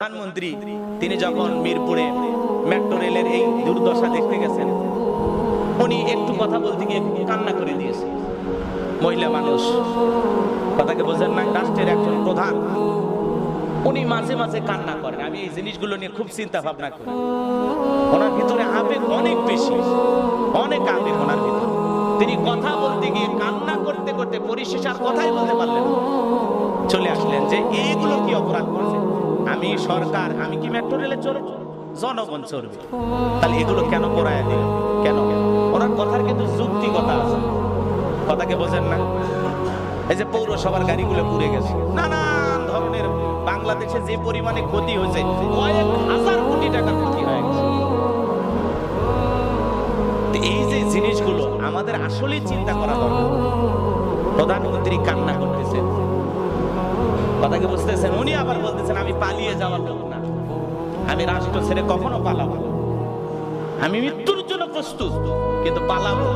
প্রধানমন্ত্রী তিনি যখন মিরপুরে মেট্রো রেলের এই দুর্দশা দেখতে গেছেন, উনি একটু কথা বলতে গিয়ে কান্না করে দিয়েছে। মহিলা মানুষ, কথাকে বোঝেন না, রাষ্ট্রের একজন প্রধান, উনি মাঝে মাঝে কান্না করেন। আমি এই জিনিসগুলো নিয়ে খুব চিন্তা ভাবনা করি। ওনার ভিতরে আবেগ অনেক বেশি, অনেক আবেগ ওনার ভিতরে। তিনি কথা বলতে গিয়ে কান্না করতে করতে পরিশেষে আর কথাই বলতে পারলেন না। চলে আসলেন যে এইগুলো কি অপরাধ করছে, আমি সরকার, আমি কি মেট্রো রেলে চলবো, জনগণ চলবে, তাহলে এগুলো কেন করায় দিল, কেন? ওনার কথার কিন্তু যুক্তিকতা আছে, কথাকে বোঝেন না? এই যে পৌরসভার গাড়িগুলো পুড়ে গেছে, নানান ধরনের বাংলাদেশে যে পরিমাণে ক্ষতি হয়েছে, কয়েক হাজার কোটি টাকার ক্ষতি হয়ে গেছে। এই যে জিনিসগুলো আমাদের আসলেই চিন্তা করা দরকার। প্রধানমন্ত্রী কান্না করতেছেন, কথাকে বুঝতেছেন? উনি আবার বলতেছেন আমি পালিয়ে যাওয়ার লোক না, আমি রাষ্ট্র ছেড়ে কখনো পালাবো না, আমি মৃত্যুর জন্য প্রস্তুত, কিন্তু পালাবো।